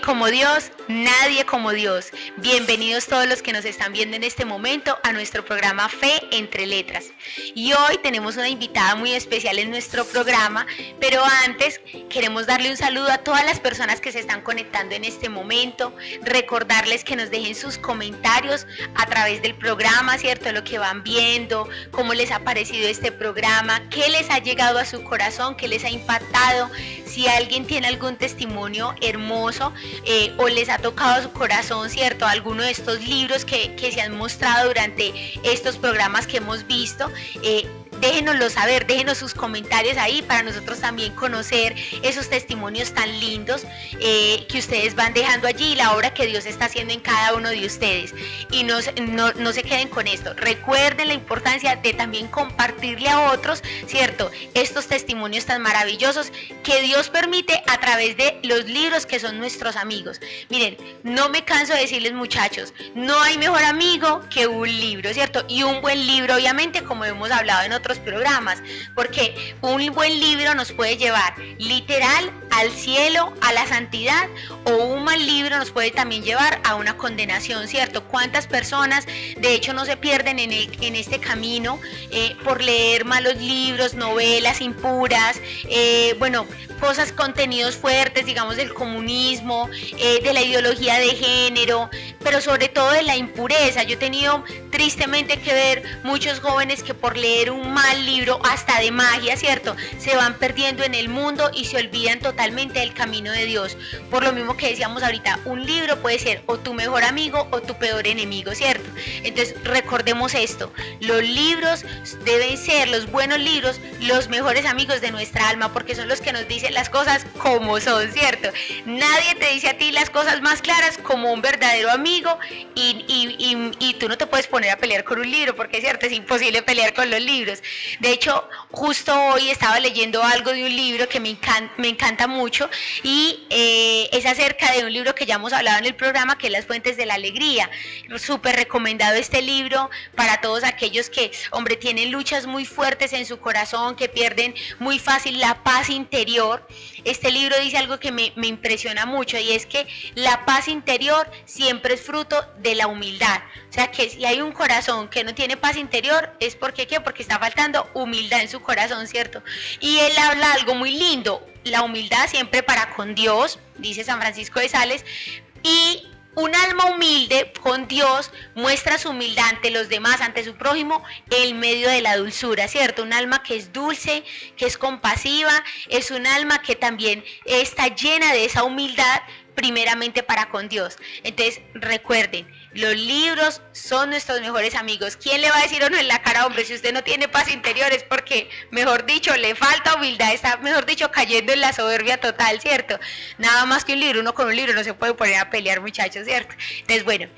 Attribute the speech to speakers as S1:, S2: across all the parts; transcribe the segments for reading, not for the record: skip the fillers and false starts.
S1: como Dios, nadie como Dios. Bienvenidos todos los que nos están viendo en este momento a nuestro programa Fe entre Letras. Y hoy tenemos una invitada muy especial en nuestro programa, pero antes queremos darle un saludo a todas las personas que se están conectando en este momento, recordarles que nos dejen sus comentarios a través del programa, ¿cierto? Lo que van viendo, cómo les ha parecido este programa, qué les ha llegado a su corazón, qué les ha impactado, si alguien tiene algún testimonio hermoso o les ha tocado su corazón, ¿cierto? Alguno de estos libros que se han mostrado durante estos programas que hemos visto. Déjenoslo saber, déjenos sus comentarios ahí para nosotros también conocer esos testimonios tan lindos que ustedes van dejando allí y la obra que Dios está haciendo en cada uno de ustedes. Y no se queden con esto. Recuerden la importancia de también compartirle a otros, ¿cierto? Estos testimonios tan maravillosos que Dios permite a través de los libros que son nuestros amigos. Miren, no me canso de decirles, muchachos, no hay mejor amigo que un libro, ¿cierto? Y un buen libro, obviamente, como hemos hablado en otros programas, porque un buen libro nos puede llevar literal al cielo, a la santidad, o un mal libro nos puede también llevar a una condenación, ¿cierto? ¿Cuántas personas de hecho no se pierden en este camino por leer malos libros, novelas impuras, cosas, contenidos fuertes, digamos, del comunismo, de la ideología de género, pero sobre todo de la impureza? Yo he tenido tristemente que ver muchos jóvenes que por leer un mal libro, hasta de magia, ¿cierto?, se van perdiendo en el mundo y se olvidan totalmente del camino de Dios. Por lo mismo que decíamos ahorita, un libro puede ser o tu mejor amigo o tu peor enemigo, ¿cierto? Entonces recordemos esto, los libros deben ser, los buenos libros, los mejores amigos de nuestra alma, porque son los que nos dicen las cosas como son, ¿cierto? Nadie te dice a ti las cosas más claras como un verdadero amigo y tú no te puedes poner a pelear con un libro, porque es cierto, es imposible pelear con los libros. De hecho, justo hoy estaba leyendo algo de un libro que me encanta mucho y es acerca de un libro que ya hemos hablado en el programa, que es Las Fuentes de la Alegría. Súper recomendado este libro para todos aquellos que, hombre, tienen luchas muy fuertes en su corazón, que pierden muy fácil la paz interior. Este libro dice algo que me impresiona mucho, y es que la paz interior siempre es fruto de la humildad. O sea, que si hay un corazón que no tiene paz interior, es porque ¿qué? Porque está faltando humildad en su corazón, ¿cierto? Y él habla algo muy lindo, la humildad siempre para con Dios, dice San Francisco de Sales, y un alma humilde con Dios muestra su humildad ante los demás, ante su prójimo, en medio de la dulzura, ¿cierto? Un alma que es dulce, que es compasiva, es un alma que también está llena de esa humildad, primeramente para con Dios. Entonces, recuerden, los libros son nuestros mejores amigos. ¿Quién le va a decir o no en la cara, hombre, si usted no tiene paz interior es porque, mejor dicho, le falta humildad, está, mejor dicho, cayendo en la soberbia total, ¿cierto? Nada más que un libro, uno con un libro no se puede poner a pelear, muchachos, ¿cierto? Entonces, bueno,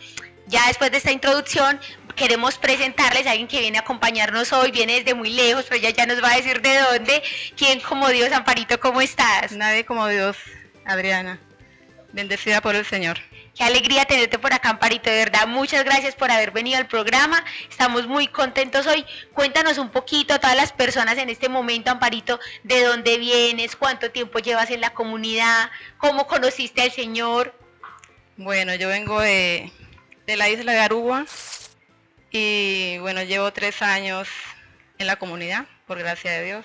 S1: ya después de esta introducción, queremos presentarles a alguien que viene a acompañarnos hoy, viene desde muy lejos, pero ella ya nos va a decir de dónde. ¿Quién como Dios? Amparito, ¿cómo estás?
S2: Nadie como Dios, Adriana. Bendecida por el Señor.
S1: Qué alegría tenerte por acá, Amparito, de verdad. Muchas gracias por haber venido al programa. Estamos muy contentos hoy. Cuéntanos un poquito a todas las personas en este momento, Amparito, de dónde vienes, cuánto tiempo llevas en la comunidad, cómo conociste al Señor.
S2: Bueno, yo vengo de la isla de Aruba y bueno, llevo 3 años en la comunidad, por gracia de Dios.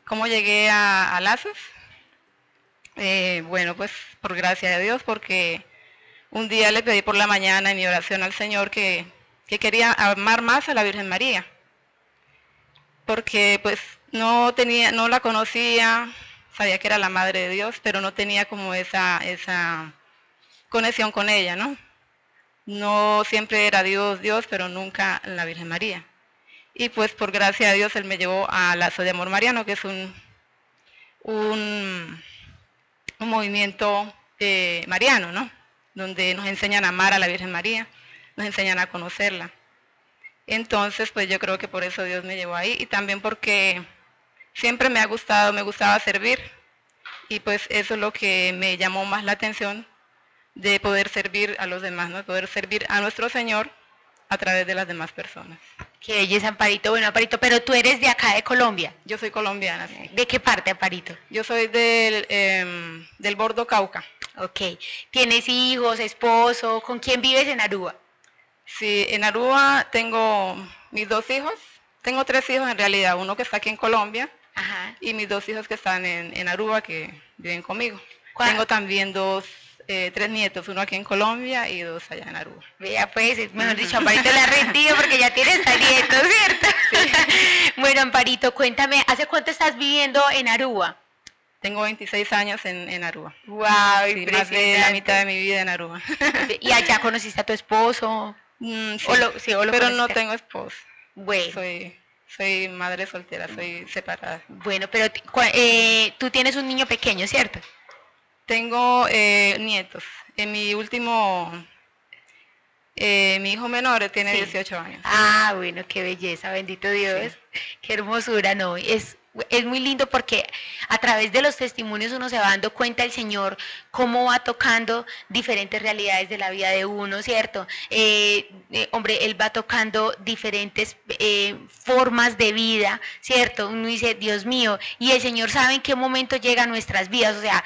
S2: ¿Cómo llegué a Lazos? Bueno, pues por gracia de Dios, porque un día le pedí por la mañana en mi oración al Señor que quería amar más a la Virgen María, porque pues no la conocía, sabía que era la Madre de Dios, pero no tenía como esa conexión con ella, ¿no? No siempre era Dios, pero nunca la Virgen María. Y pues por gracia de Dios Él me llevó a Lazo de Amor Mariano, que es un movimiento mariano, ¿no? Donde nos enseñan a amar a la Virgen María, nos enseñan a conocerla. Entonces, pues yo creo que por eso Dios me llevó ahí, y también porque siempre me gustaba servir, y pues eso es lo que me llamó más la atención, de poder servir a los demás, ¿no? Poder servir a nuestro Señor a través de las demás personas.
S1: Qué belleza, Amparito. Bueno, Amparito, pero tú eres de acá de Colombia.
S2: Yo soy colombiana, sí.
S1: ¿De qué parte, Amparito?
S2: Yo soy del Bordo Cauca.
S1: Ok. ¿Tienes hijos, esposo? ¿Con quién vives en Aruba?
S2: Sí, en Aruba tengo mis 2 hijos. Tengo 3 hijos en realidad, uno que está aquí en Colombia.
S1: Ajá.
S2: Y mis 2 hijos que están en Aruba, que viven conmigo.
S1: ¿Cuál?
S2: Tengo también 3 nietos, uno aquí en Colombia y 2 allá en Aruba.
S1: Vea, pues, mejor dicho, Amparito le ha rendido porque ya tienes nietos, ¿cierto? Sí. Bueno, Amparito, cuéntame, ¿hace cuánto estás viviendo en Aruba?
S2: Tengo 26 años en Aruba.
S1: Wow,
S2: sí, más de la mitad de mi vida en Aruba.
S1: ¿Y allá conociste a tu esposo?
S2: Sí,
S1: Sí, o lo
S2: pero no
S1: conociste.
S2: tengo esposo.
S1: Bueno.
S2: Soy madre soltera, soy separada.
S1: Bueno, pero tú tienes un niño pequeño, ¿cierto?
S2: Tengo nietos. Mi hijo menor tiene 18 años.
S1: Ah, bueno, qué belleza, bendito Dios. Sí. Qué hermosura, ¿no? Es muy lindo porque a través de los testimonios uno se va dando cuenta el Señor cómo va tocando diferentes realidades de la vida de uno, ¿cierto? Hombre, Él va tocando diferentes formas de vida, ¿cierto? Uno dice, Dios mío, y el Señor sabe en qué momento llega a nuestras vidas, o sea,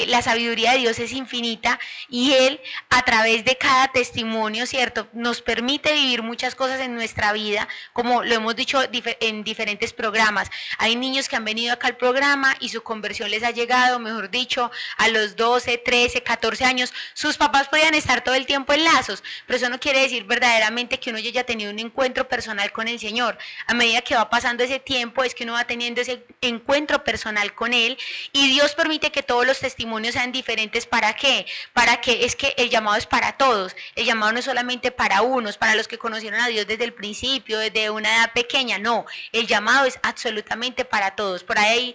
S1: la sabiduría de Dios es infinita y Él a través de cada testimonio, ¿cierto? Nos permite vivir muchas cosas en nuestra vida, como lo hemos dicho en diferentes programas. Hay niños que han venido acá al programa y su conversión les ha llegado, mejor dicho, a los 12, 13, 14 años. Sus papás podían estar todo el tiempo en lazos, pero eso no quiere decir verdaderamente que uno ya haya tenido un encuentro personal con el Señor. A medida que va pasando ese tiempo es que uno va teniendo ese encuentro personal con Él y Dios permite que todos los testimonios sean diferentes. ¿Para qué? Para que es que el llamado es para todos. El llamado no es solamente para unos, para los que conocieron a Dios desde el principio, desde una edad pequeña, no. El llamado es absolutamente para todos. Por ahí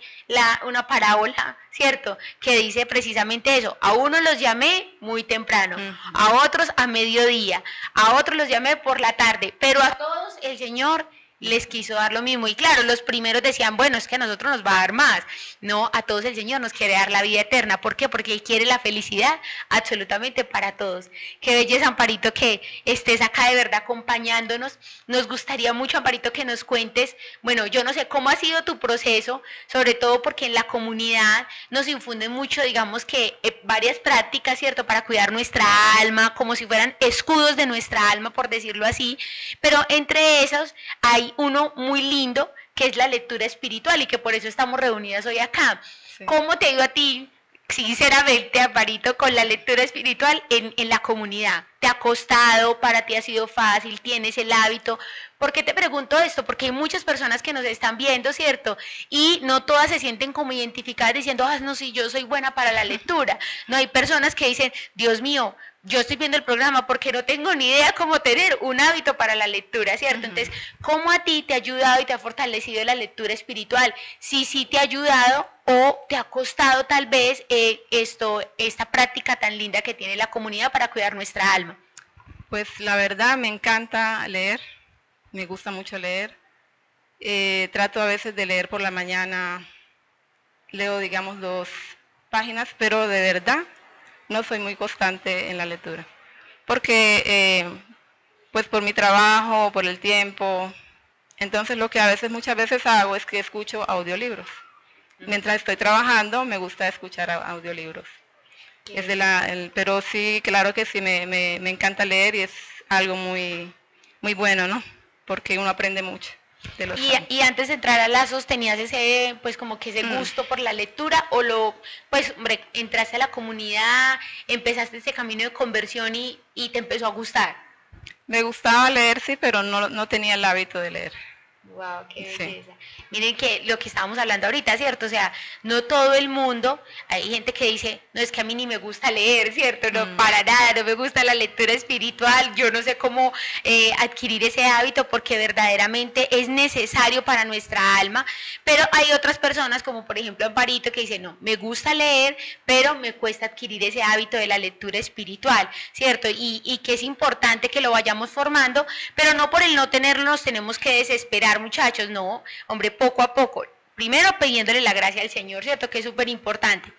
S1: una parábola, ¿cierto? Que dice precisamente eso. A unos los llamé muy temprano, a otros a mediodía, a otros los llamé por la tarde, pero a todos el Señor les quiso dar lo mismo. Y claro, los primeros decían, bueno, es que a nosotros nos va a dar más. No, a todos el Señor nos quiere dar la vida eterna. ¿Por qué? Porque Él quiere la felicidad absolutamente para todos. Qué belleza, Amparito, que estés acá de verdad acompañándonos. Nos gustaría mucho, Amparito, que nos cuentes, bueno, yo no sé cómo ha sido tu proceso, sobre todo porque en la comunidad nos infunden mucho, digamos que varias prácticas, ¿cierto? Para cuidar nuestra alma, como si fueran escudos de nuestra alma, por decirlo así. Pero entre esos hay uno muy lindo que es la lectura espiritual y que por eso estamos reunidas hoy acá. Sí. ¿Cómo te ha ido a ti, sinceramente, Amparito, con la lectura espiritual en la comunidad? ¿Te ha costado? ¿Para ti ha sido fácil? ¿Tienes el hábito? ¿Por qué te pregunto esto? Porque hay muchas personas que nos están viendo, ¿cierto? Y no todas se sienten como identificadas diciendo, ah, no, sí, yo soy buena para la lectura. No, hay personas que dicen, Dios mío, yo estoy viendo el programa porque no tengo ni idea cómo tener un hábito para la lectura, ¿cierto? Entonces, ¿cómo a ti te ha ayudado y te ha fortalecido la lectura espiritual? Si sí te ha ayudado o te ha costado tal vez esta práctica tan linda que tiene la comunidad para cuidar nuestra alma.
S2: Pues la verdad me encanta leer, me gusta mucho leer. Trato a veces de leer por la mañana, leo digamos 2 páginas, pero de verdad no soy muy constante en la lectura, porque pues por mi trabajo, por el tiempo, entonces lo que muchas veces hago es que escucho audiolibros. Mientras estoy trabajando me gusta escuchar audiolibros. Pero sí, claro que sí, me encanta leer y es algo muy, muy bueno, ¿no? Porque uno aprende mucho.
S1: Y antes de entrar a Lazos, ¿tenías ese, pues como que ese gusto por la lectura o pues hombre, entraste a la comunidad, empezaste ese camino de conversión y te empezó a gustar?
S2: Me gustaba leer, sí, pero no tenía el hábito de leer.
S1: Wow, qué belleza. Sí. Miren que lo que estábamos hablando ahorita, ¿cierto? O sea, no todo el mundo, hay gente que dice, no, es que a mí ni me gusta leer, ¿cierto? No, para nada, no me gusta la lectura espiritual, yo no sé cómo adquirir ese hábito porque verdaderamente es necesario para nuestra alma, pero hay otras personas como por ejemplo Amparito que dice, no, me gusta leer, pero me cuesta adquirir ese hábito de la lectura espiritual, ¿cierto? Y que es importante que lo vayamos formando, pero no por el no tenerlo nos tenemos que desesperar, muchachos, no, hombre, poco a poco, primero pidiéndole la gracia al Señor, ¿cierto? Que es súper importante.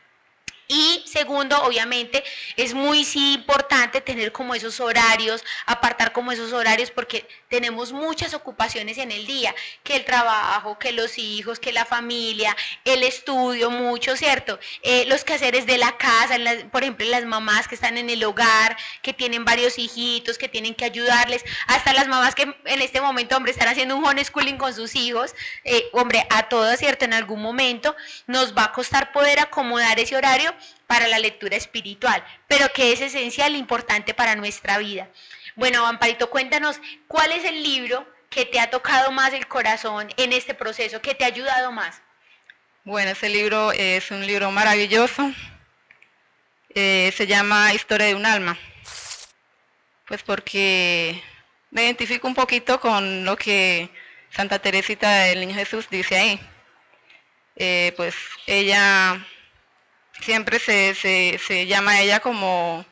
S1: Y segundo, obviamente, es muy sí, importante tener como esos horarios, apartar como esos horarios, porque tenemos muchas ocupaciones en el día, que el trabajo, que los hijos, que la familia, el estudio, mucho, ¿cierto? Los quehaceres de la casa, por ejemplo, las mamás que están en el hogar, que tienen varios hijitos, que tienen que ayudarles, hasta las mamás que en este momento, hombre, están haciendo un homeschooling con sus hijos, hombre, a todas, ¿cierto? En algún momento nos va a costar poder acomodar ese horario para la lectura espiritual, pero que es esencial e importante para nuestra vida. Bueno, Amparito, cuéntanos, ¿cuál es el libro que te ha tocado más el corazón en este proceso, que te ha ayudado más?
S2: Bueno, ese libro es un libro maravilloso, se llama Historia de un alma, pues porque me identifico un poquito con lo que Santa Teresita del Niño Jesús dice ahí. Pues ella siempre se llama a ella como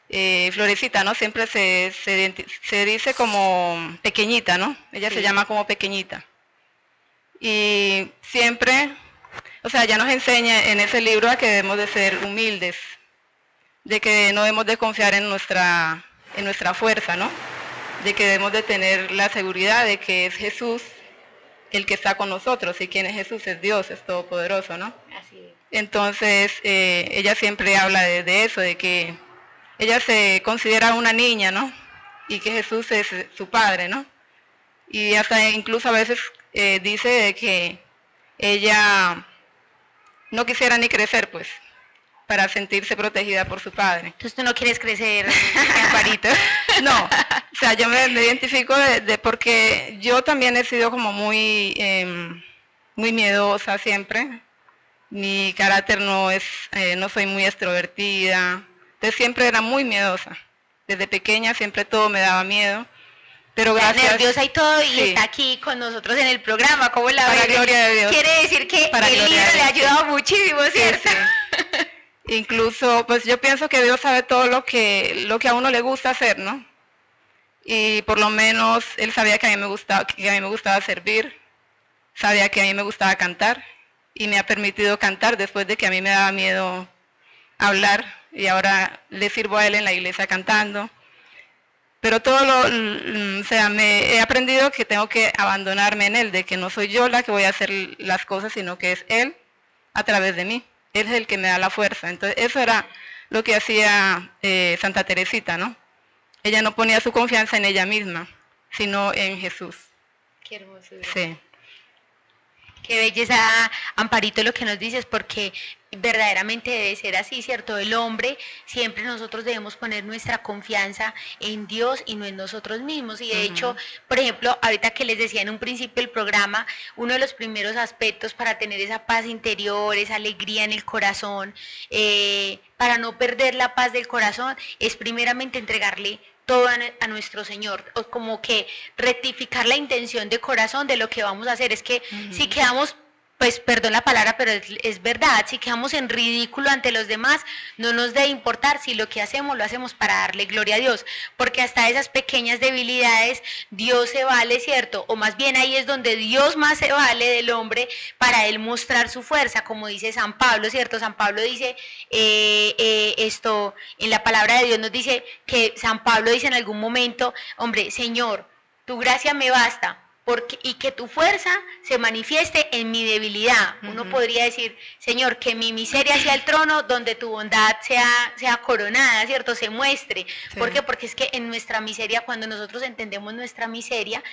S2: Florecita, ¿no? Siempre se dice como pequeñita, ¿no? Ella se llama como pequeñita. Y siempre, o sea, ella nos enseña en ese libro a que debemos de ser humildes, de que no debemos de confiar en nuestra fuerza, ¿no? De que debemos de tener la seguridad de que es Jesús el que está con nosotros. ¿Y quién es Jesús? Es Dios, es todopoderoso, ¿no?
S1: Así es.
S2: Entonces, ella siempre habla de eso, de que ella se considera una niña, ¿no? Y que Jesús es su padre, ¿no? Y hasta incluso a veces dice de que ella no quisiera ni crecer, pues, para sentirse protegida por su padre.
S1: Entonces tú no quieres crecer, Amparito.
S2: No, o sea, yo me identifico porque yo también he sido como muy miedosa siempre. Mi carácter no soy muy extrovertida, entonces siempre era muy miedosa. Desde pequeña siempre todo me daba miedo, pero gracias.
S1: Nerviosa y todo, y
S2: sí,
S1: está aquí con nosotros en el programa, ¿cómo la
S2: para
S1: ves?
S2: gloria de Dios.
S1: Quiere decir que el libro le ha ayudado muchísimo, ¿cierto?
S2: Sí. Incluso, pues yo pienso que Dios sabe todo lo que a uno le gusta hacer, ¿no? Y por lo menos Él sabía que a mí me gustaba servir, sabía que a mí me gustaba cantar, y me ha permitido cantar después de que a mí me daba miedo hablar, y ahora le sirvo a Él en la iglesia cantando. Pero o sea, me he aprendido que tengo que abandonarme en Él, de que no soy yo la que voy a hacer las cosas, sino que es Él a través de mí. Él es el que me da la fuerza. Entonces, eso era lo que hacía Santa Teresita, ¿no? Ella no ponía su confianza en ella misma, sino en Jesús.
S1: Qué hermoso.
S2: Sí.
S1: Qué belleza, Amparito, lo que nos dices, porque verdaderamente debe ser así, ¿cierto? El hombre, siempre nosotros debemos poner nuestra confianza en Dios y no en nosotros mismos. Y de hecho, por ejemplo, ahorita que les decía en un principio del programa, uno de los primeros aspectos para tener esa paz interior, esa alegría en el corazón, para no perder la paz del corazón, es primeramente entregarle todo a nuestro Señor, o como que rectificar la intención de corazón de lo que vamos a hacer. Es que si quedamos, pues perdón la palabra, pero es verdad, si quedamos en ridículo ante los demás, no nos debe importar si lo que hacemos lo hacemos para darle gloria a Dios, porque hasta esas pequeñas debilidades Dios se vale, ¿cierto? O más bien ahí es donde Dios más se vale del hombre para él mostrar su fuerza, como dice San Pablo, ¿cierto? San Pablo dice esto, en la palabra de Dios nos dice que San Pablo dice en algún momento, hombre, Señor, tu gracia me basta, y que tu fuerza se manifieste en mi debilidad. Uno podría decir, Señor, que mi miseria sea el trono donde tu bondad sea coronada, ¿cierto? Se muestre. Sí. ¿Por qué? Porque es que en nuestra miseria, cuando nosotros entendemos nuestra miseria,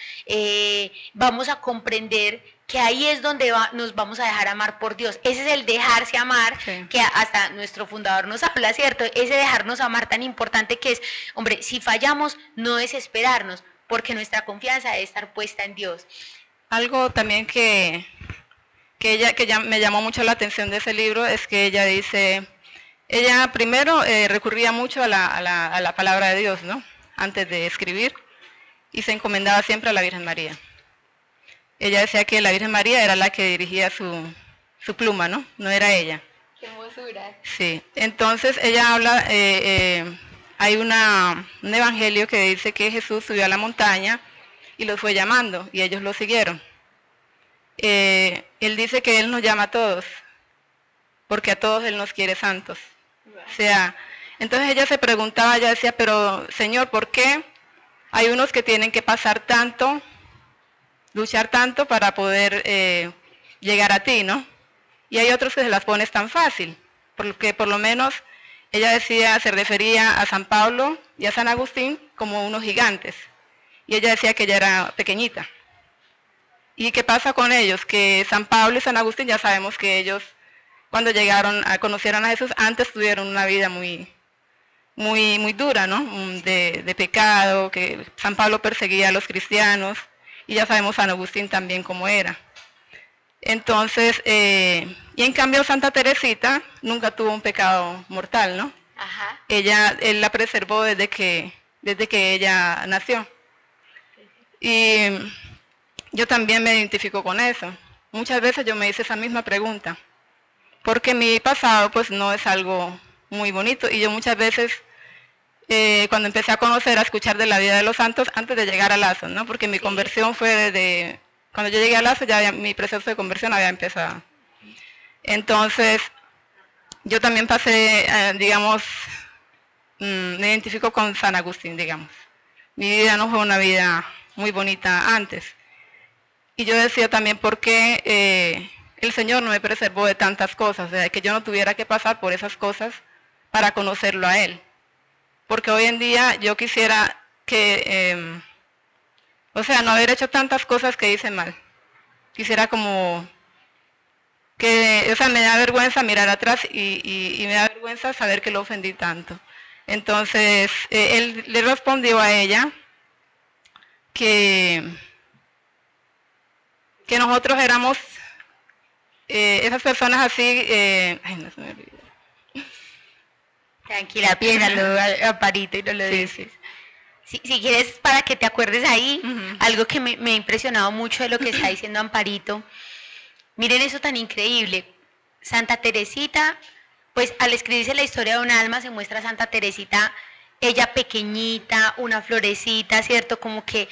S1: vamos a comprender que ahí es donde nos vamos a dejar amar por Dios. Ese es el dejarse amar, sí, que hasta nuestro fundador nos habla, ¿cierto? Ese dejarnos amar tan importante que es, hombre, si fallamos, no desesperarnos, porque nuestra confianza debe estar puesta en Dios.
S2: Algo también que ya me llamó mucho la atención de ese libro es que ella dice, ella primero recurría mucho a la palabra de Dios, ¿no? Antes de escribir, y se encomendaba siempre a la Virgen María. Ella decía que la Virgen María era la que dirigía su pluma, ¿no? No era ella.
S1: ¡Qué hermosura!
S2: Sí, entonces ella habla... hay un evangelio que dice que Jesús subió a la montaña y los fue llamando y ellos lo siguieron. Él dice que Él nos llama a todos porque a todos Él nos quiere santos. O sea, entonces ella se preguntaba, ella decía, pero Señor, ¿por qué hay unos que tienen que pasar tanto, luchar tanto para poder llegar a ti, ¿no? Y hay otros que se las pones tan fácil, porque por lo menos ella decía, se refería a San Pablo y a San Agustín como unos gigantes. Y ella decía que ella era pequeñita. ¿Y qué pasa con ellos? Que San Pablo y San Agustín ya sabemos que ellos, cuando conocieron a Jesús, antes tuvieron una vida muy dura, ¿no? De pecado, que San Pablo perseguía a los cristianos, y ya sabemos San Agustín también cómo era. Entonces, y en cambio Santa Teresita nunca tuvo un pecado mortal, ¿no?
S1: Ajá.
S2: Él la preservó desde que ella nació. Y yo también me identifico con eso. Muchas veces yo me hice esa misma pregunta, porque mi pasado pues no es algo muy bonito, y yo muchas veces cuando empecé a escuchar de la vida de los santos antes de llegar a Lazo, ¿no? Porque mi conversión fue cuando yo llegué a Lazo ya mi proceso de conversión había empezado. Entonces, yo también pasé, digamos, me identifico con San Agustín, digamos. Mi vida no fue una vida muy bonita antes. Y yo decía también por qué el Señor no me preservó de tantas cosas, de que yo no tuviera que pasar por esas cosas para conocerlo a Él. Porque hoy en día yo quisiera que, no haber hecho tantas cosas que hice mal. Quisiera como que, me da vergüenza mirar atrás y me da vergüenza saber que lo ofendí tanto. Entonces, él le respondió a ella que nosotros éramos esas personas así, ay, no se me olvidó.
S1: Tranquila, piénsalo, Amparito, y no lo dices. Si quieres, para que te acuerdes ahí, algo que me ha impresionado mucho de lo que está diciendo Amparito. Miren eso tan increíble. Santa Teresita, pues al escribirse la historia de un alma, se muestra a Santa Teresita, ella pequeñita, una florecita, ¿cierto? Como que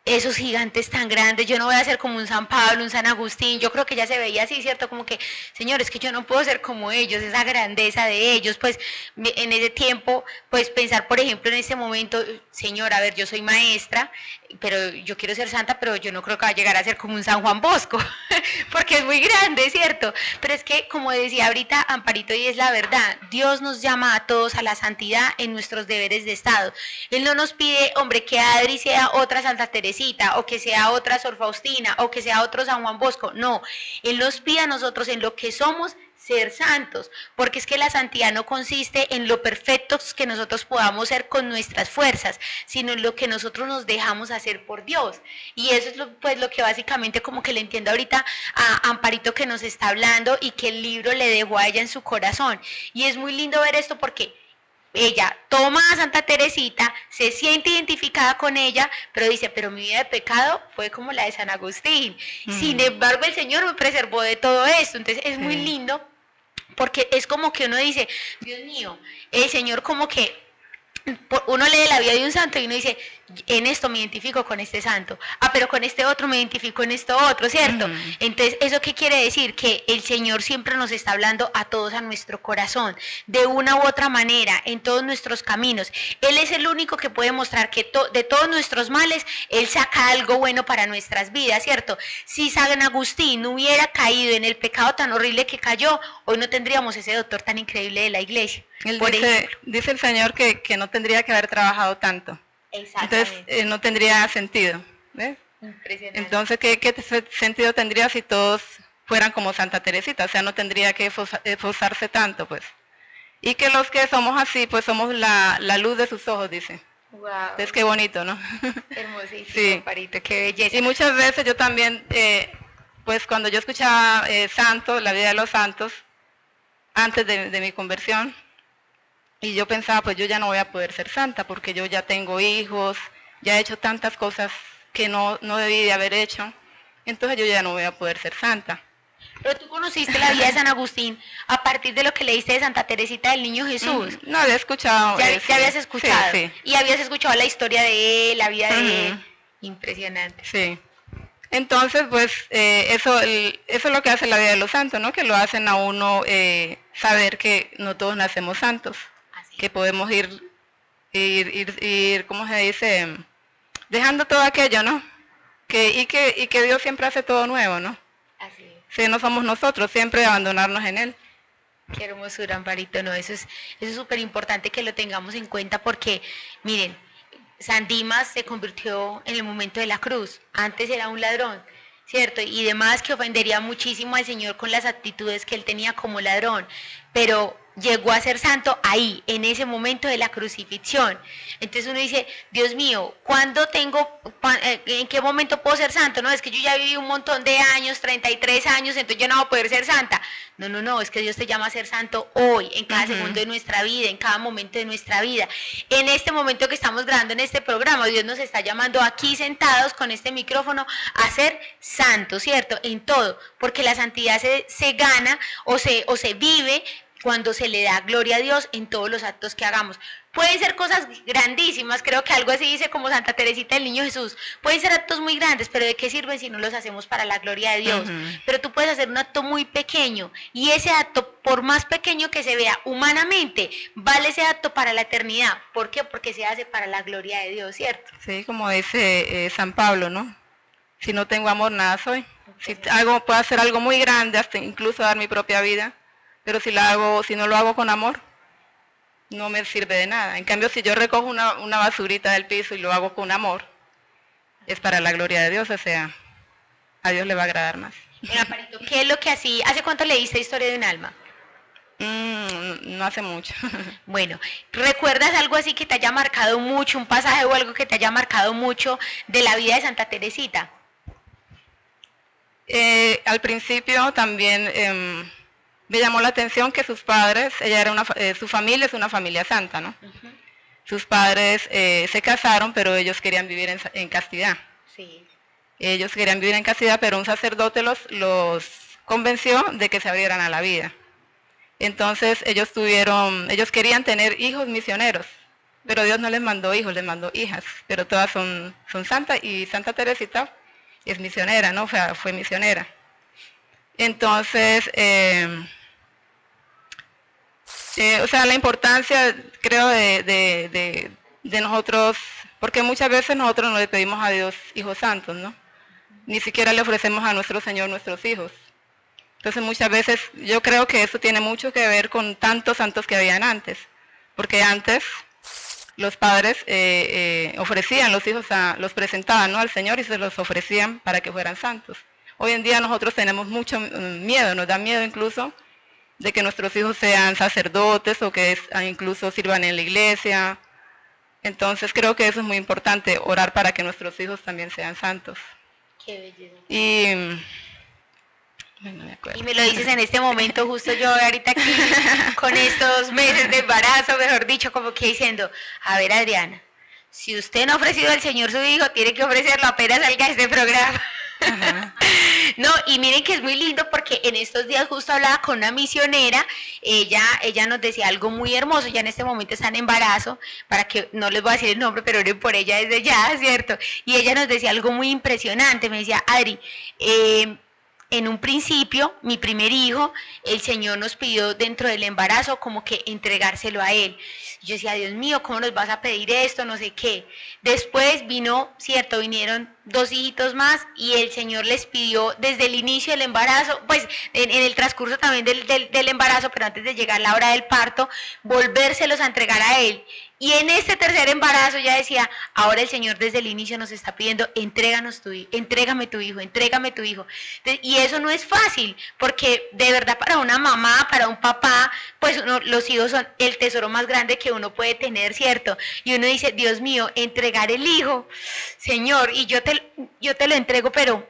S1: esos gigantes tan grandes, yo no voy a ser como un San Pablo, un San Agustín, yo creo que ella se veía así, ¿cierto? Como que, Señor, es que yo no puedo ser como ellos, esa grandeza de ellos, pues en ese tiempo, pues pensar, por ejemplo, en este momento, Señor, a ver, yo soy maestra, pero yo quiero ser santa, pero yo no creo que va a llegar a ser como un San Juan Bosco, porque es muy grande, ¿cierto? Pero es que, como decía ahorita Amparito, y es la verdad, Dios nos llama a todos a la santidad en nuestros deberes de Estado. Él no nos pide, hombre, que Adri sea otra Santa Teresita, o que sea otra Sor Faustina, o que sea otro San Juan Bosco. No, Él nos pide a nosotros en lo que somos ser santos, porque es que la santidad no consiste en lo perfectos que nosotros podamos ser con nuestras fuerzas, sino en lo que nosotros nos dejamos hacer por Dios. Y eso es lo que básicamente como que le entiendo ahorita a Amparito que nos está hablando y que el libro le dejó a ella en su corazón. Y es muy lindo ver esto porque ella toma a Santa Teresita, se siente identificada con ella, pero dice, pero mi vida de pecado fue como la de San Agustín. Sin embargo, el Señor me preservó de todo esto. Entonces es muy lindo porque es como que uno dice, Dios mío, el Señor como que uno lee la vida de un santo y uno dice, en esto me identifico con este santo, pero con este otro me identifico en esto otro, ¿cierto? Entonces, ¿eso qué quiere decir? Que el Señor siempre nos está hablando a todos a nuestro corazón, de una u otra manera, en todos nuestros caminos. Él es el único que puede mostrar que de todos nuestros males, Él saca algo bueno para nuestras vidas, ¿cierto? Si San Agustín no hubiera caído en el pecado tan horrible que cayó, hoy no tendríamos ese doctor tan increíble de la iglesia.
S2: Dice el Señor que no tendría que haber trabajado tanto. Entonces no tendría sentido. ¿Ves?
S1: Impresionante.
S2: Entonces, ¿qué sentido tendría si todos fueran como Santa Teresita? O sea, no tendría que esforzarse tanto, pues. Y que los que somos así, pues somos la luz de sus ojos, dice.
S1: Wow.
S2: Entonces, qué bonito, ¿no?
S1: Hermosísimo,
S2: Sí.
S1: Parito, qué belleza.
S2: Y muchas veces yo también, pues cuando yo escuchaba santos, la vida de los santos, antes de mi conversión, y yo pensaba, pues yo ya no voy a poder ser santa porque yo ya tengo hijos, ya he hecho tantas cosas que no debí de haber hecho, entonces yo ya no voy a poder ser santa.
S1: Pero tú conociste la vida de San Agustín a partir de lo que leíste de Santa Teresita del Niño Jesús.
S2: No había escuchado.
S1: ¿Ya habías escuchado?
S2: Sí.
S1: Y habías escuchado la historia de él, la vida de él. Impresionante.
S2: Sí. Entonces, pues eso es lo que hace la vida de los santos, ¿no? Que lo hacen a uno saber que no todos nacemos santos, que podemos ir, ¿cómo se dice? Dejando todo aquello, ¿no? Y que Dios siempre hace todo nuevo, ¿no?
S1: Así es.
S2: Si no somos nosotros, siempre abandonarnos en Él.
S1: Qué hermosura, Amparito, no, eso es súper importante que lo tengamos en cuenta porque, miren, San Dimas se convirtió en el momento de la cruz, antes era un ladrón, ¿cierto? Y demás que ofendería muchísimo al Señor con las actitudes que él tenía como ladrón, pero llegó a ser santo ahí, en ese momento de la crucifixión. Entonces uno dice, Dios mío, en qué momento puedo ser santo? No, es que yo ya viví un montón de años, 33 años, entonces yo no voy a poder ser santa. No, es que Dios te llama a ser santo hoy, en cada segundo de nuestra vida, en cada momento de nuestra vida. En este momento que estamos grabando en este programa, Dios nos está llamando aquí sentados con este micrófono a ser santos, ¿cierto? En todo, porque la santidad se gana o se vive cuando se le da gloria a Dios en todos los actos que hagamos. Pueden ser cosas grandísimas, creo que algo así dice como Santa Teresita del Niño Jesús. Pueden ser actos muy grandes, pero ¿de qué sirven si no los hacemos para la gloria de Dios? Pero tú puedes hacer un acto muy pequeño y ese acto, por más pequeño que se vea humanamente, vale ese acto para la eternidad. ¿Por qué? Porque se hace para la gloria de Dios, ¿cierto?
S2: Sí, como dice San Pablo, ¿no? Si no tengo amor, nada soy. Si puedo hacer algo muy grande, hasta incluso dar mi propia vida, pero si no lo hago con amor, no me sirve de nada. En cambio, si yo recojo una basurita del piso y lo hago con amor, es para la gloria de Dios, o sea, a Dios le va a agradar más.
S1: Amparito, ¿qué es lo que así? ¿Hace cuánto leíste Historia de un alma?
S2: No hace mucho.
S1: Bueno, ¿recuerdas algo así que te haya marcado mucho, un pasaje o algo que te haya marcado mucho de la vida de Santa Teresita?
S2: Al principio también me llamó la atención que sus padres, su familia es una familia santa, ¿no? Sus padres se casaron, pero ellos querían vivir en castidad.
S1: Sí.
S2: Ellos querían vivir en castidad, pero un sacerdote los convenció de que se abrieran a la vida. Entonces ellos querían tener hijos misioneros, pero Dios no les mandó hijos, les mandó hijas, pero todas son santas, y Santa Teresita es misionera, ¿no? Fue misionera. Entonces, la importancia, creo, de nosotros, porque muchas veces nosotros no le pedimos a Dios hijos santos, ¿no? Ni siquiera le ofrecemos a nuestro Señor nuestros hijos. Entonces muchas veces yo creo que eso tiene mucho que ver con tantos santos que habían antes, porque antes los padres ofrecían los hijos, los presentaban, ¿no?, al Señor, y se los ofrecían para que fueran santos. Hoy en día nosotros tenemos mucho miedo, nos da miedo incluso de que nuestros hijos sean sacerdotes o que incluso sirvan en la iglesia. Entonces creo que eso es muy importante, orar para que nuestros hijos también sean santos.
S1: Qué belleza.
S2: No
S1: y me lo dices en este momento, justo yo ahorita aquí, con estos meses de embarazo, mejor dicho, como que diciendo, a ver, Adriana, si usted no ha ofrecido al Señor su hijo, tiene que ofrecerlo apenas salga este programa. No, y miren que es muy lindo porque en estos días justo hablaba con una misionera, ella nos decía algo muy hermoso, ya en este momento está en embarazo, para que no les voy a decir el nombre, pero oren por ella desde ya, ¿cierto? Y ella nos decía algo muy impresionante, me decía, Adri, en un principio, mi primer hijo, el Señor nos pidió dentro del embarazo como que entregárselo a Él. Yo decía, Dios mío, ¿cómo nos vas a pedir esto? No sé qué. Después vinieron 2 hijitos más y el Señor les pidió desde el inicio del embarazo, pues en el transcurso también del embarazo, pero antes de llegar la hora del parto, volvérselos a entregar a Él. Y en este tercer embarazo ya decía, ahora el Señor desde el inicio nos está pidiendo, entrégame tu hijo, entrégame tu hijo. Y eso no es fácil, porque de verdad para una mamá, para un papá, pues los hijos son el tesoro más grande que uno puede tener, ¿cierto? Y uno dice, Dios mío, entregar el hijo, Señor, y yo te lo entrego, pero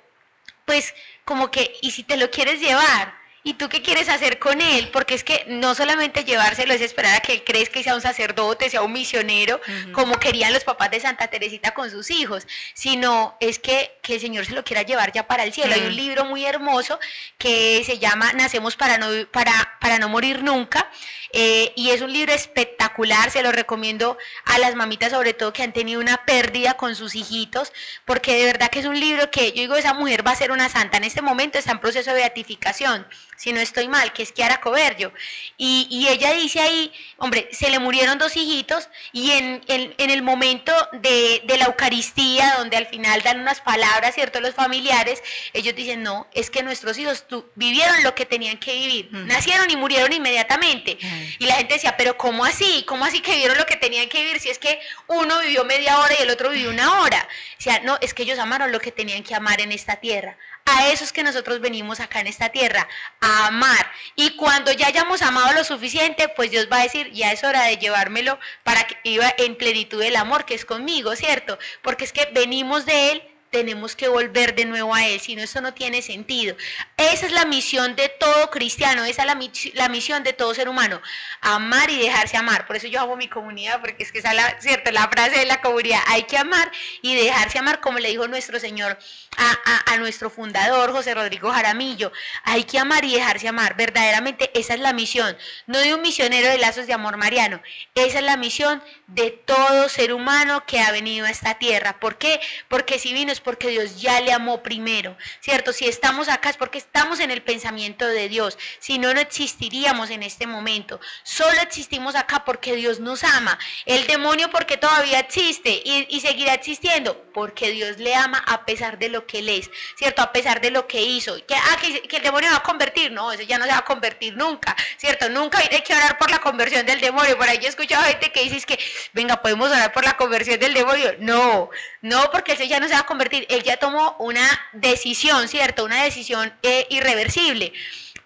S1: pues como que, ¿y si te lo quieres llevar? ¿Y tú qué quieres hacer con él? Porque es que no solamente llevárselo es esperar a que él crezca y sea un sacerdote, sea un misionero, como querían los papás de Santa Teresita con sus hijos, sino es que el Señor se lo quiera llevar ya para el cielo. Hay un libro muy hermoso que se llama Nacemos para no morir nunca, y es un libro espectacular, se lo recomiendo a las mamitas sobre todo que han tenido una pérdida con sus hijitos, porque de verdad que es un libro que yo digo, esa mujer va a ser una santa. En este momento está en proceso de beatificación, si no estoy mal, que es Chiara Covergio, y ella dice ahí, hombre, se le murieron 2 hijitos, y en el momento de la Eucaristía, donde al final dan unas palabras, ¿cierto?, los familiares, ellos dicen, no, es que nuestros hijos vivieron lo que tenían que vivir, nacieron y murieron inmediatamente, y la gente decía, pero ¿cómo así? ¿Cómo así que vivieron lo que tenían que vivir? Si es que uno vivió media hora y el otro vivió 1 hora. O sea, no, es que ellos amaron lo que tenían que amar en esta tierra. A eso es que nosotros venimos acá en esta tierra, a amar. Y cuando ya hayamos amado lo suficiente, pues Dios va a decir, ya es hora de llevármelo para que viva en plenitud del amor que es conmigo, ¿cierto? Porque es que venimos de Él, tenemos que volver de nuevo a Él, si no, eso no tiene sentido. Esa es la misión de todo cristiano, esa es la misión de todo ser humano, amar y dejarse amar. Por eso yo amo mi comunidad, porque es que esa es ¿cierto?, la frase de la comunidad, hay que amar y dejarse amar, como le dijo nuestro Señor a nuestro fundador, José Rodrigo Jaramillo, hay que amar y dejarse amar. Verdaderamente esa es la misión, no de un misionero de lazos de amor mariano, esa es la misión de todo ser humano que ha venido a esta tierra. ¿Por qué? Porque si vino es porque Dios ya le amó primero, ¿cierto? Si estamos acá es porque estamos en el pensamiento de Dios, si no, no existiríamos en este momento. Solo existimos acá porque Dios nos ama. El demonio porque todavía existe y seguirá existiendo porque Dios le ama a pesar de lo que él es, ¿cierto? A pesar de lo que hizo. Que el demonio va a convertir, no, eso ya no se va a convertir nunca, ¿cierto? Nunca hay que orar por la conversión del demonio. Por ahí yo he escuchado gente que dice que, venga, podemos orar por la conversión del demonio. No, porque ese ya no se va a convertir. Él ya tomó una decisión, ¿cierto? Una decisión irreversible.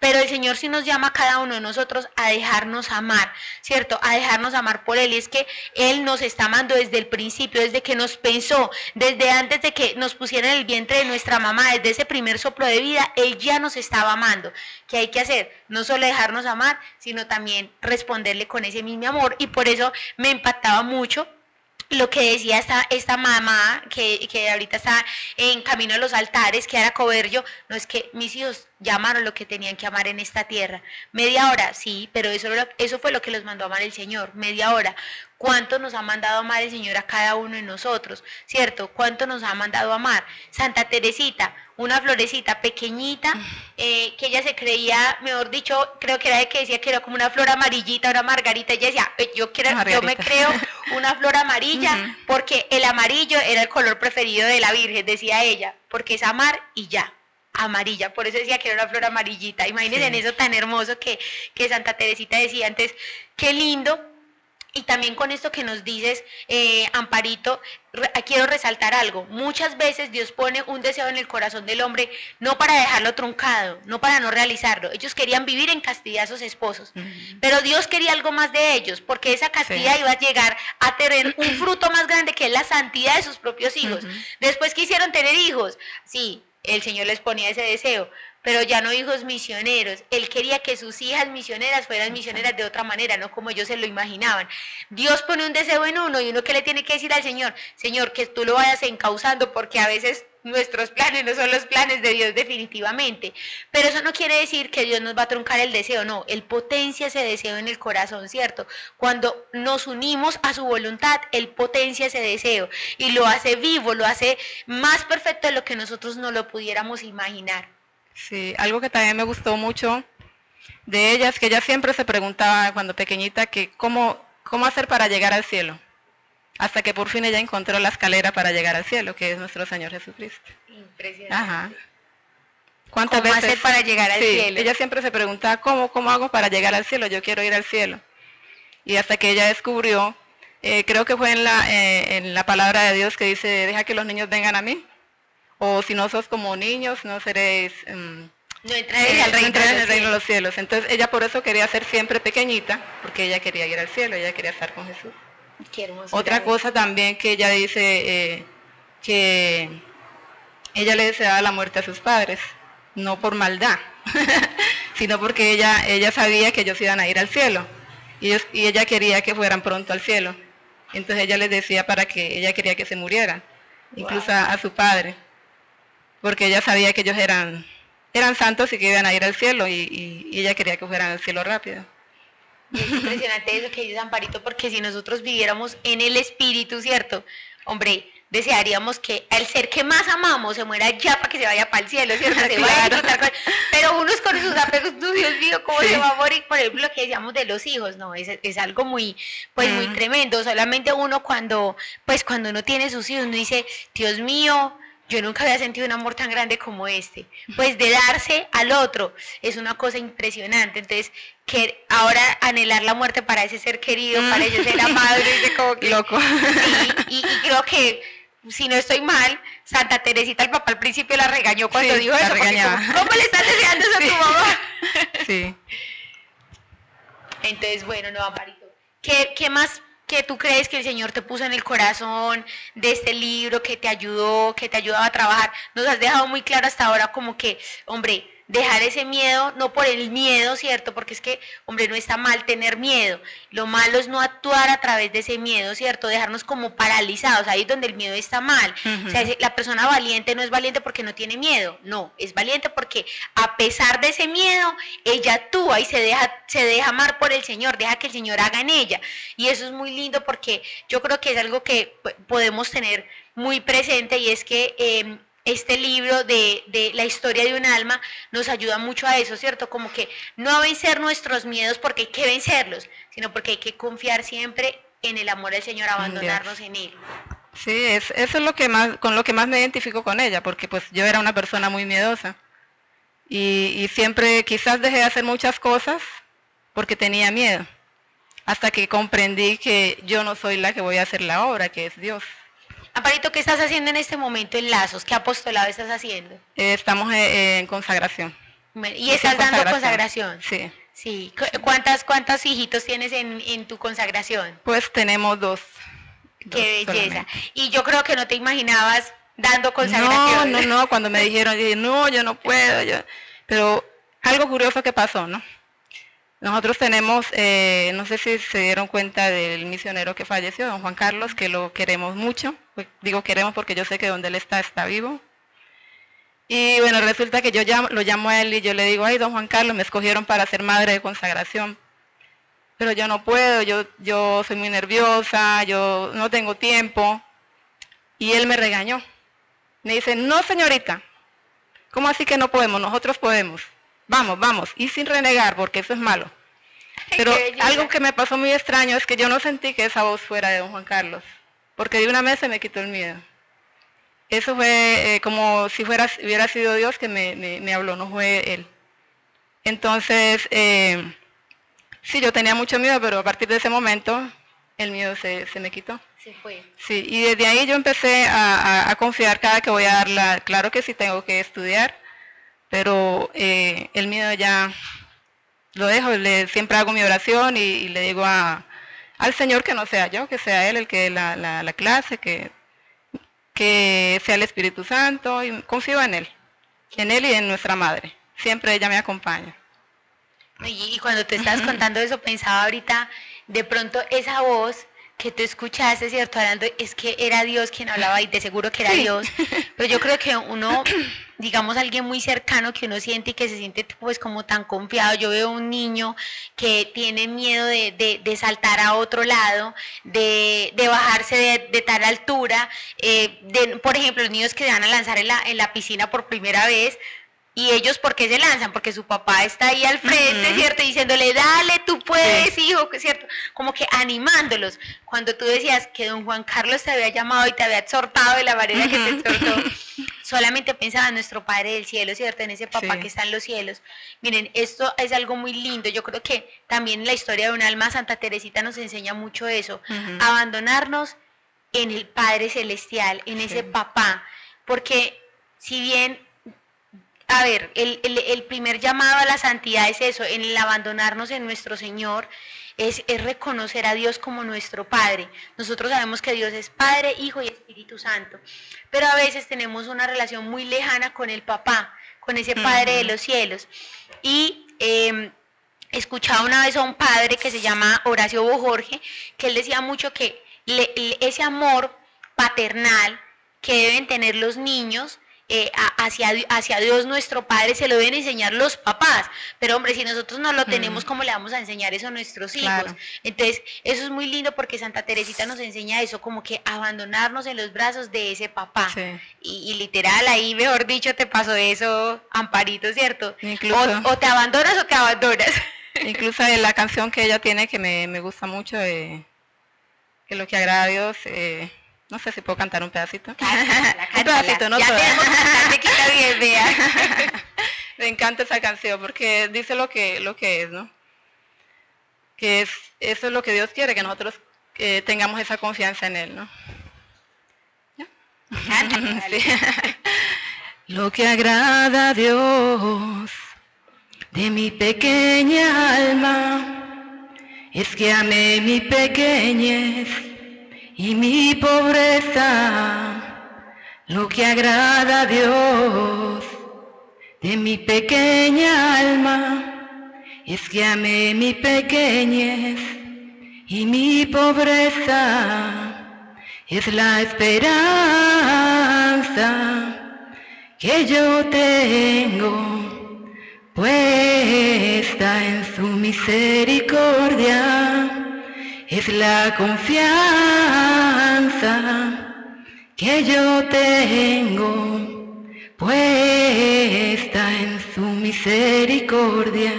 S1: Pero el Señor sí nos llama a cada uno de nosotros a dejarnos amar, ¿cierto? A dejarnos amar por Él. Y es que Él nos está amando desde el principio, desde que nos pensó, desde antes de que nos pusiera en el vientre de nuestra mamá, desde ese primer soplo de vida, Él ya nos estaba amando. ¿Qué hay que hacer? No solo dejarnos amar, sino también responderle con ese mismo amor. Y por eso me impactaba mucho lo que decía esta mamá que ahorita está en camino a los altares, que era Covergio, no, es que mis hijos llamaron lo que tenían que amar en esta tierra. Media hora, sí, pero eso fue lo que los mandó a amar el Señor, media hora. ¿Cuánto nos ha mandado a amar el Señor a cada uno de nosotros? ¿Cierto? ¿Cuánto nos ha mandado a amar? Santa Teresita, una florecita pequeñita, que ella se creía, mejor dicho, creo que era de que decía que era como una flor amarillita, una margarita. Ella decía, yo me creo una flor amarilla, porque el amarillo era el color preferido de la Virgen, decía ella, porque es amar y ya. Amarilla, por eso decía que era una flor amarillita. Imagínense en eso tan hermoso que Santa Teresita decía antes, qué lindo. Y también con esto que nos dices, Amparito, quiero resaltar algo. Muchas veces Dios pone un deseo en el corazón del hombre, no para dejarlo truncado, no para no realizarlo. Ellos querían vivir en castidad a sus esposos, pero Dios quería algo más de ellos, porque esa castidad iba a llegar a tener un fruto más grande, que es la santidad de sus propios hijos. Después quisieron tener hijos, sí, el Señor les ponía ese deseo, pero ya no hijos misioneros. Él quería que sus hijas misioneras fueran misioneras de otra manera, no como ellos se lo imaginaban. Dios pone un deseo en uno, y uno que le tiene que decir al Señor, Señor, que tú lo vayas encauzando, porque a veces nuestros planes no son los planes de Dios definitivamente. Pero eso no quiere decir que Dios nos va a truncar el deseo, no. Él potencia ese deseo en el corazón, ¿cierto? Cuando nos unimos a su voluntad, Él potencia ese deseo y lo hace vivo, lo hace más perfecto de lo que nosotros no lo pudiéramos imaginar.
S2: Sí, algo que también me gustó mucho de ella es que ella siempre se preguntaba cuando pequeñita que cómo hacer para llegar al cielo, hasta que por fin ella encontró la escalera para llegar al cielo, que es nuestro Señor Jesucristo.
S1: Impresionante.
S2: Ajá.
S1: ¿Cuántas veces hacer para llegar al cielo?
S2: Ella siempre se preguntaba cómo hago para llegar al cielo, yo quiero ir al cielo. Y hasta que ella descubrió, creo que fue en la palabra de Dios que dice, deja que los niños vengan a mí. O si no sos como niños, no seréis...
S1: no entraréis al reino
S2: de los cielos. Entonces ella por eso quería ser siempre pequeñita, porque ella quería ir al cielo, ella quería estar con Jesús.
S1: Qué hermoso.
S2: Otra cosa también que ella dice, que ella le deseaba la muerte a sus padres, no por maldad, sino porque ella sabía que ellos iban a ir al cielo y ella quería que fueran pronto al cielo. Entonces ella les decía para que ella quería que se murieran, incluso a su padre, porque ella sabía que ellos eran santos y que iban a ir al cielo y ella quería que fueran al cielo rápido.
S1: Y es impresionante eso que dice Amparito, porque si nosotros viviéramos en el espíritu, ¿cierto? Hombre, desearíamos que el ser que más amamos se muera ya para que se vaya para el cielo, ¿cierto? Se vaya a disfrutar con... Pero unos con sus apegos, Dios mío, ¿cómo se va a morir? Por ejemplo, lo que decíamos de los hijos, no, es algo muy, pues muy tremendo. Solamente uno cuando uno tiene sus hijos, uno dice, Dios mío, yo nunca había sentido un amor tan grande como este. Pues de darse al otro es una cosa impresionante. Entonces, que ahora anhelar la muerte para ese ser querido, para ese ser amado, dice como que...
S2: Loco.
S1: Sí, y creo que, si no estoy mal, Santa Teresita, el papá al principio la regañó cuando dijo eso. ¿Cómo le estás deseando eso a tu mamá?
S2: Sí.
S1: Entonces, bueno, no, Amparito. ¿Qué más que tú crees que el Señor te puso en el corazón de este libro, que te ayudó, que te ayudaba a trabajar? Nos has dejado muy claro hasta ahora como que, hombre, dejar ese miedo, no por el miedo, ¿cierto? Porque es que, hombre, no está mal tener miedo. Lo malo es no actuar a través de ese miedo, ¿cierto? Dejarnos como paralizados, ahí es donde el miedo está mal. O sea, la persona valiente no es valiente porque no tiene miedo, no, es valiente porque a pesar de ese miedo, ella actúa y se deja amar por el Señor, deja que el Señor haga en ella. Y eso es muy lindo porque yo creo que es algo que podemos tener muy presente, y es que este libro de la historia de un alma nos ayuda mucho a eso, ¿cierto? Como que no a vencer nuestros miedos porque hay que vencerlos, sino porque hay que confiar siempre en el amor del Señor, abandonarnos en Él.
S2: Sí, eso es lo que más, con lo que más me identifico con ella, porque pues yo era una persona muy miedosa y siempre quizás dejé de hacer muchas cosas porque tenía miedo, hasta que comprendí que yo no soy la que voy a hacer la obra, que es Dios.
S1: Amparito, ¿qué estás haciendo en este momento en Lazos? ¿Qué apostolado estás haciendo?
S2: Estamos en consagración.
S1: ¿Y estás dando consagración?
S2: Sí.
S1: Sí. ¿Cuántos hijitos tienes en tu consagración?
S2: Pues tenemos dos.
S1: Qué belleza. Solamente. Y yo creo que no te imaginabas dando consagración.
S2: No, cuando me dijeron, dije, no, yo no puedo. Pero algo curioso que pasó, ¿no? Nosotros tenemos, no sé si se dieron cuenta del misionero que falleció, don Juan Carlos, que lo queremos mucho. Pues digo queremos porque yo sé que donde él está vivo. Y bueno, resulta que yo lo llamo a él y yo le digo, ay, don Juan Carlos, me escogieron para ser madre de consagración, pero yo no puedo, yo soy muy nerviosa, yo no tengo tiempo. Y él me regañó. Me dice, no señorita, ¿cómo así que no podemos? Nosotros podemos. Vamos, y sin renegar, porque eso es malo. Pero algo que me pasó muy extraño es que yo no sentí que esa voz fuera de don Juan Carlos, porque de una vez se me quitó el miedo. Eso fue como si hubiera sido Dios que me habló, no fue él. Entonces, sí, yo tenía mucho miedo, pero a partir de ese momento el miedo se me quitó.
S1: Se fue.
S2: Sí, y desde ahí yo empecé a confiar cada que voy a darla. Claro que sí tengo que estudiar, pero el miedo ya lo dejo, siempre hago mi oración y le digo al Señor que no sea yo, que sea Él el que dé la clase, que sea el Espíritu Santo, y confío en Él y en nuestra Madre. Siempre ella me acompaña.
S1: Y cuando te estabas contando eso, pensaba ahorita, de pronto esa voz que tú escuchaste, ¿cierto? Hablando, es que era Dios quien hablaba, y de seguro que era Dios, pero yo creo que uno, digamos, alguien muy cercano que uno siente y que se siente pues como tan confiado. Yo veo un niño que tiene miedo de saltar a otro lado, de bajarse de tal altura, por ejemplo, los niños que se van a lanzar en la piscina por primera vez. Y ellos, ¿por qué se lanzan? Porque su papá está ahí al frente, ¿cierto? Diciéndole, dale, tú puedes, hijo, ¿cierto? Como que animándolos. Cuando tú decías que don Juan Carlos te había llamado y te había exhortado de la manera que te exhortó, solamente pensaba en nuestro Padre del cielo, ¿cierto? En ese papá que está en los cielos. Miren, esto es algo muy lindo. Yo creo que también la historia de un alma, Santa Teresita nos enseña mucho eso. Abandonarnos en el Padre Celestial, en ese papá. Porque si bien... A ver, el primer llamado a la santidad es eso, en el abandonarnos en nuestro Señor, es reconocer a Dios como nuestro Padre. Nosotros sabemos que Dios es Padre, Hijo y Espíritu Santo, pero a veces tenemos una relación muy lejana con el papá, con ese Padre de los cielos. Y escuchaba una vez a un padre que se llama Horacio Bojorge, que él decía mucho que ese amor paternal que deben tener los niños hacia Dios nuestro Padre se lo deben enseñar los papás, pero hombre, si nosotros no lo tenemos, ¿cómo le vamos a enseñar eso a nuestros hijos?
S2: Claro.
S1: Entonces, eso es muy lindo porque Santa Teresita nos enseña eso, como que abandonarnos en los brazos de ese papá.
S2: Sí.
S1: Y literal, ahí, mejor dicho, te pasó eso, Amparito, ¿cierto?
S2: Incluso,
S1: O te abandonas o te abandonas.
S2: incluso la canción que ella tiene que me gusta mucho, que lo que agrada a Dios, no sé si puedo cantar un pedacito.
S1: Cántala,
S2: Un pedacito, no
S1: ya
S2: toda.
S1: tenemos cantante que está bien, vea.
S2: Me encanta esa canción porque dice lo que es, ¿no? Que eso es lo que Dios quiere, que nosotros tengamos esa confianza en Él, ¿no? ¿Ya? Sí. Lo que agrada a Dios de mi pequeña alma es que amé mi pequeñez y mi pobreza. Lo que agrada a Dios de mi pequeña alma es que amé mi pequeñez y mi pobreza. Es la esperanza que yo tengo puesta en su misericordia. Es la confianza que yo tengo puesta en su misericordia.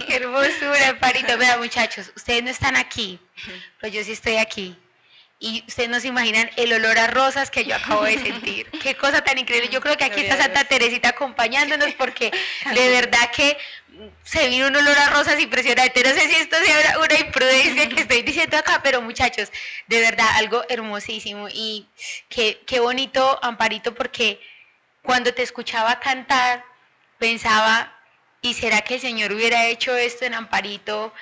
S1: Qué hermosura, Amparito. Vea, muchachos, ustedes no están aquí, pero yo sí estoy aquí. Y ustedes no se imaginan el olor a rosas que yo acabo de sentir. Qué cosa tan increíble. Yo creo que aquí está Santa Teresita acompañándonos porque de verdad que se vino un olor a rosas impresionante. No sé si esto sea una imprudencia que estoy diciendo acá, pero muchachos, de verdad, algo hermosísimo. Y qué bonito, Amparito, porque cuando te escuchaba cantar, pensaba, ¿y será que el Señor hubiera hecho esto en Amparito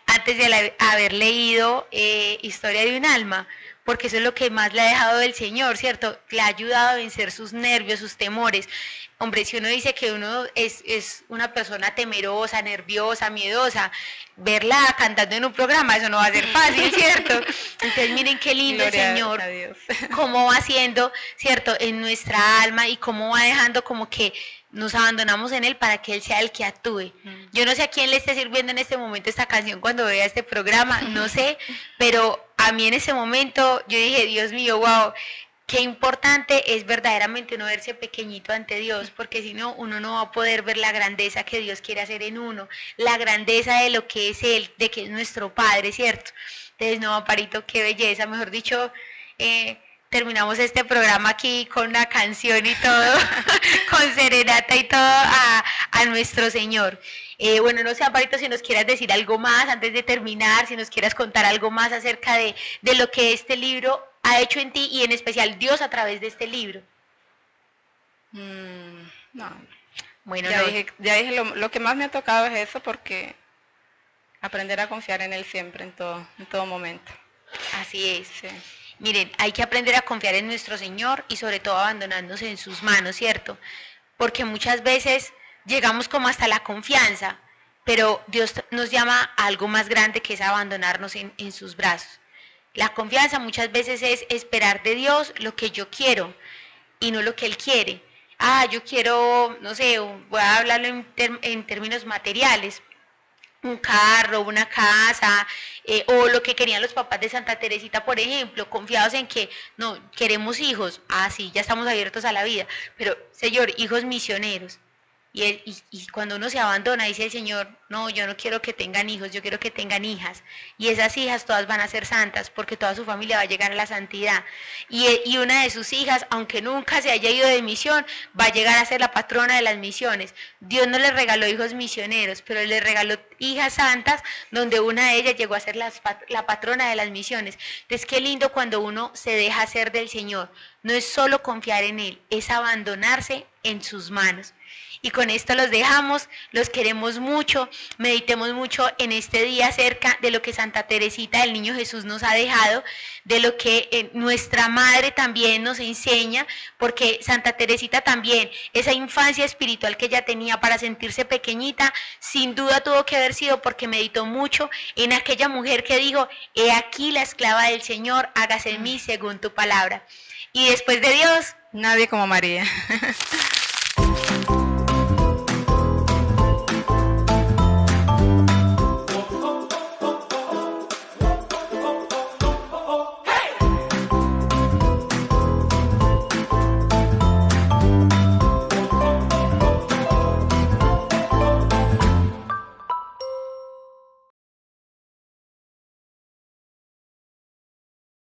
S1: antes de haber leído Historia de un alma? Porque eso es lo que más le ha dejado del Señor, ¿cierto? Le ha ayudado a vencer sus nervios, sus temores. Hombre, si uno dice que uno es una persona temerosa, nerviosa, miedosa, verla cantando en un programa, eso no va a ser fácil, ¿cierto? Entonces miren qué lindo el Señor, cómo va haciendo, ¿cierto? En nuestra alma y cómo va dejando como que nos abandonamos en Él para que Él sea el que actúe. Yo no sé a quién le esté sirviendo en este momento esta canción cuando vea este programa, no sé, pero a mí en ese momento yo dije, Dios mío, wow, qué importante es verdaderamente uno verse pequeñito ante Dios, porque si no, uno no va a poder ver la grandeza que Dios quiere hacer en uno, la grandeza de lo que es Él, de que es nuestro Padre, ¿cierto? Entonces, no, Amparito, qué belleza, mejor dicho, terminamos este programa aquí con una canción y todo, con serenata y todo a nuestro Señor. Bueno, no sé, Amparito, si nos quieras decir algo más antes de terminar, si nos quieras contar algo más acerca de lo que este libro ha hecho en ti y en especial Dios a través de este libro.
S2: No.
S1: Bueno,
S2: ya dije lo que más me ha tocado es eso, porque aprender a confiar en Él siempre, en todo momento.
S1: Así es.
S2: Sí.
S1: Miren, hay que aprender a confiar en nuestro Señor y sobre todo abandonándose en sus manos, ¿cierto? Porque muchas veces llegamos como hasta la confianza, pero Dios nos llama a algo más grande que es abandonarnos en sus brazos. La confianza muchas veces es esperar de Dios lo que yo quiero y no lo que Él quiere. Yo quiero, no sé, voy a hablarlo en términos materiales, un carro, una casa, o lo que querían los papás de Santa Teresita, por ejemplo, confiados en que no, queremos hijos, sí, ya estamos abiertos a la vida, pero Señor, hijos misioneros. Y cuando uno se abandona, dice el Señor, no, yo no quiero que tengan hijos, yo quiero que tengan hijas. Y esas hijas todas van a ser santas, porque toda su familia va a llegar a la santidad. Y una de sus hijas, aunque nunca se haya ido de misión, va a llegar a ser la patrona de las misiones. Dios no le regaló hijos misioneros, pero le regaló hijas santas, donde una de ellas llegó a ser la patrona de las misiones. Entonces, qué lindo cuando uno se deja hacer del Señor. no es solo confiar en Él, es abandonarse en sus manos. Y con esto los dejamos, los queremos mucho, meditemos mucho en este día acerca de lo que Santa Teresita del Niño Jesús nos ha dejado, de lo que nuestra madre también nos enseña, porque Santa Teresita también, esa infancia espiritual que ella tenía para sentirse pequeñita, sin duda tuvo que haber sido porque meditó mucho en aquella mujer que dijo, he aquí la esclava del Señor, hágase en mí según tu palabra. Y después de Dios,
S2: nadie como María.